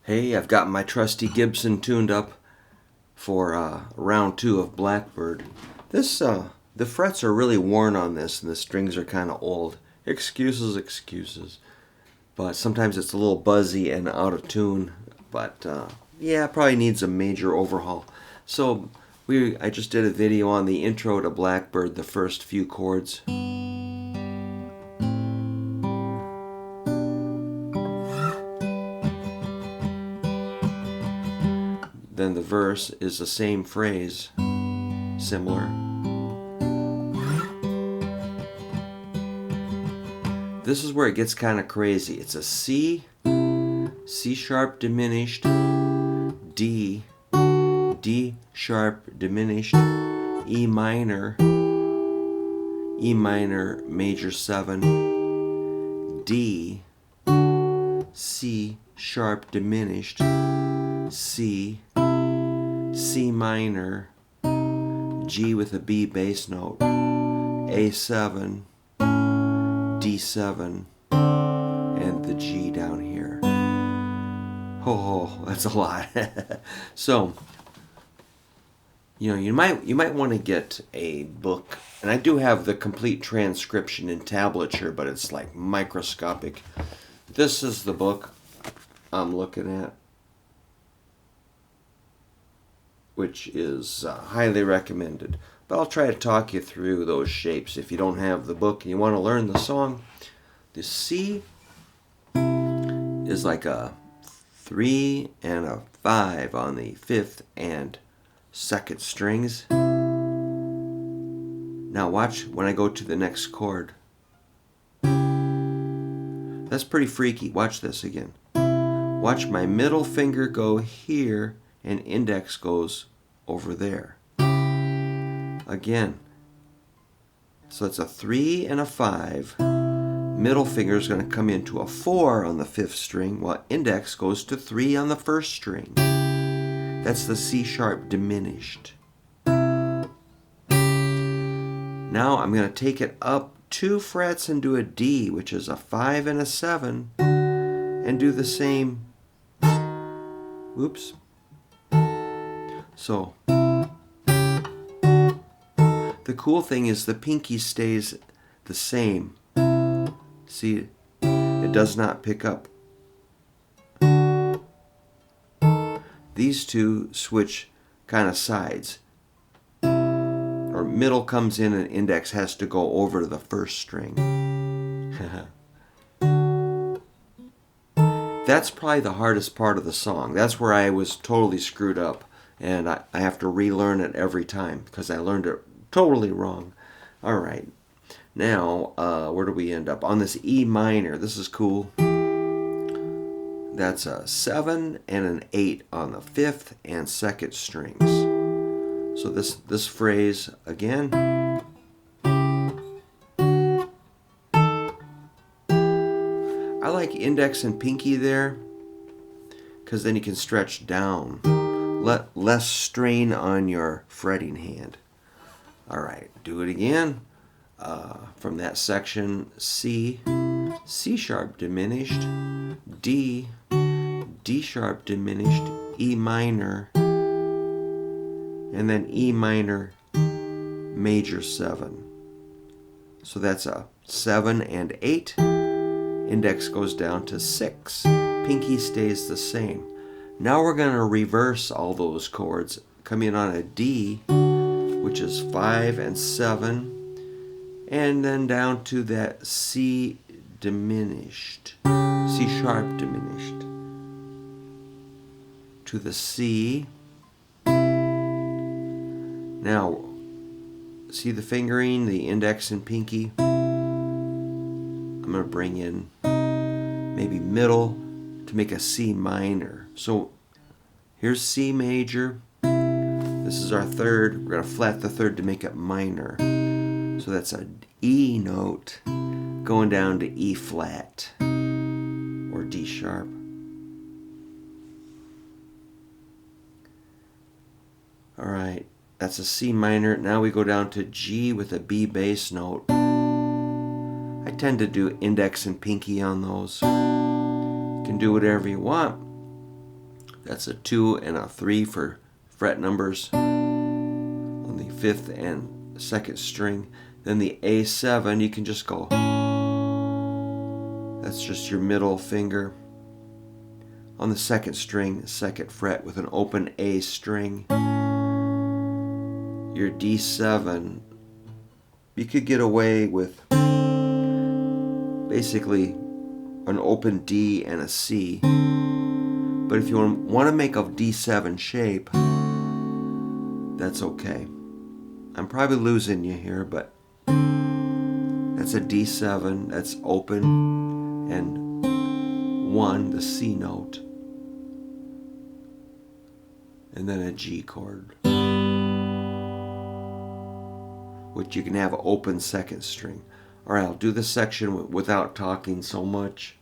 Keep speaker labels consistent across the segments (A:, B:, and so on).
A: Hey, I've got my trusty Gibson tuned up for round 2 of Blackbird. The frets are really worn on this, and the strings are kind of old. Excuses. But sometimes it's a little buzzy and out of tune. But yeah, it probably needs a major overhaul. So I just did a video on the intro to Blackbird, the first few chords. Then the verse is the same phrase, similar. This is where it gets kind of crazy. It's a C, C sharp diminished, D, D sharp diminished, E minor major 7, D, C sharp diminished, C, C minor, G with a B bass note, A7, D7, and the G down here. Oh, that's a lot. So, you might want to get a book, and I do have the complete transcription in tablature, but it's like microscopic. This is the book I'm looking at, which is highly recommended. But I'll try to talk you through those shapes. If you don't have the book and you want to learn the song, the C is like a 3 and a 5 on the 5th and 2nd strings. Now watch when I go to the next chord. That's pretty freaky. Watch this again. Watch my middle finger go here and index goes over there. Again. So it's a 3 and a 5. Middle finger is going to come into a 4 on the 5th string, while index goes to 3 on the 1st string. That's the C sharp diminished. Now I'm going to take it up 2 frets and do a D, which is a 5 and a 7, and do the same. Oops. So, the cool thing is the pinky stays the same. See, it does not pick up. These two switch kind of sides. Or middle comes in and index has to go over to the 1st string. That's probably the hardest part of the song. That's where I was totally screwed up. And I have to relearn it every time because I learned it totally wrong. All right. Now, where do we end up? On this E minor. This is cool. That's a 7 and an 8 on the 5th and 2nd strings. So this phrase again. I like index and pinky there because then you can stretch down. Less strain on your fretting hand. All right, do it again. From that section, C, C sharp diminished, D, D sharp diminished, E minor, and then E minor major 7. So that's a 7 and 8. Index goes down to 6. Pinky stays the same. Now we're going to reverse all those chords, come in on a D, which is 5 and 7, and then down to that C diminished, C sharp diminished, to the C. Now, see the fingering, the index and pinky? I'm going to bring in maybe middle to make a C minor. So here's C major. This is our 3rd. We're going to flat the 3rd to make it minor. So that's an E note going down to E flat or D sharp. All right, that's a C minor. Now we go down to G with a B bass note. I tend to do index and pinky on those. You can do whatever you want. That's a 2 and a 3 for fret numbers on the 5th and 2nd string. Then the A7, you can just go, that's just your middle finger on the 2nd string, 2nd fret with an open A string. Your D7, you could get away with basically an open D and a C. But if you want to make a D7 shape, that's okay. I'm probably losing you here, but that's a D7, that's open, and 1, the C note, and then a G chord, which you can have open 2nd string. All right, I'll do this section without talking so much.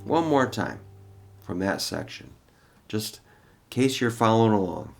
A: One more time from that section, just in case you're following along.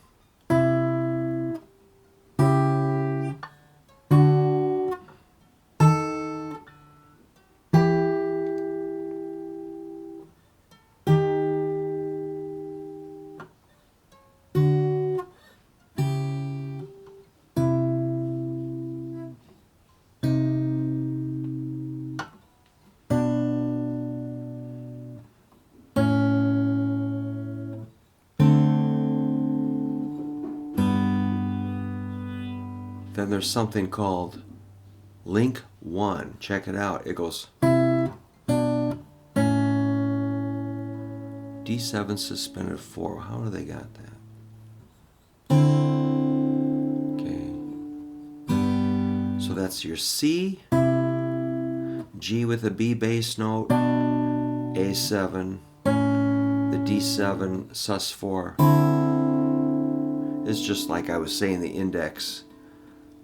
A: Then there's something called link 1. Check it out. It goes D7 suspended 4. How do they got that? Okay. So that's your C, G with a B bass note, A7, the D7 sus4. It's just like I was saying, the index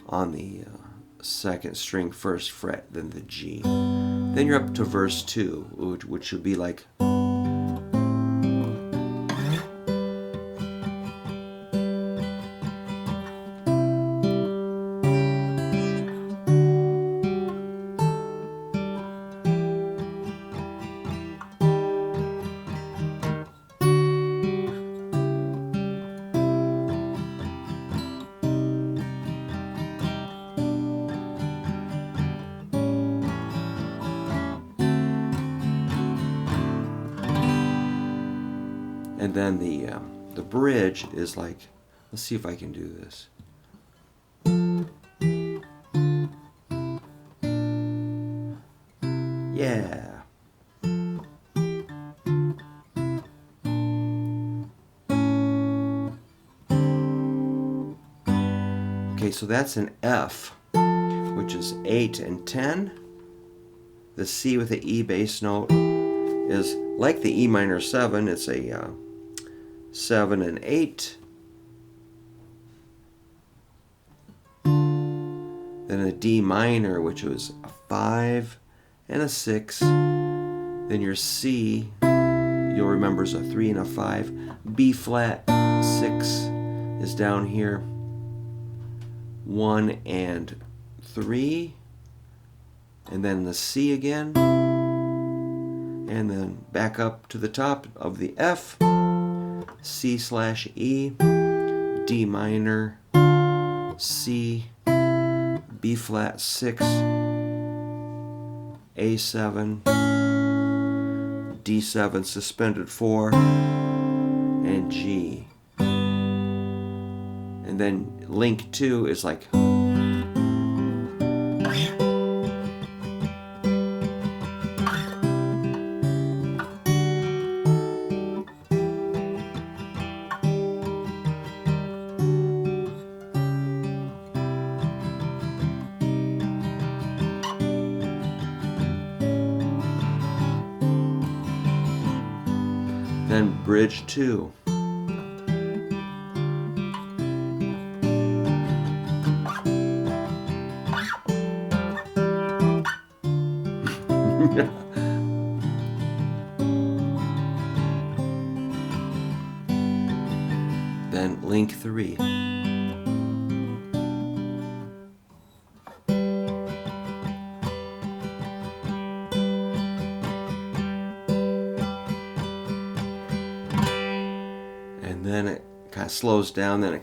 A: on the 2nd string 1st fret, then the G. Then you're up to verse 2, which would be like, and then the bridge is like, let's see if I can do this. Yeah. Okay, so that's an F, which is 8 and 10. The C with the E bass note is like the E minor 7. It's a 7 and 8. Then a D minor, which was a 5 and a 6. Then your C, you'll remember, is a 3 and a 5. B flat 6 is down here. 1 and 3. And then the C again. And then back up to the top of the F. C/E, D minor, C, B flat 6, A7, D7 suspended 4, and G. And then link 2 is like, then bridge 2. Then link 3. And then it kind of slows down, then it comes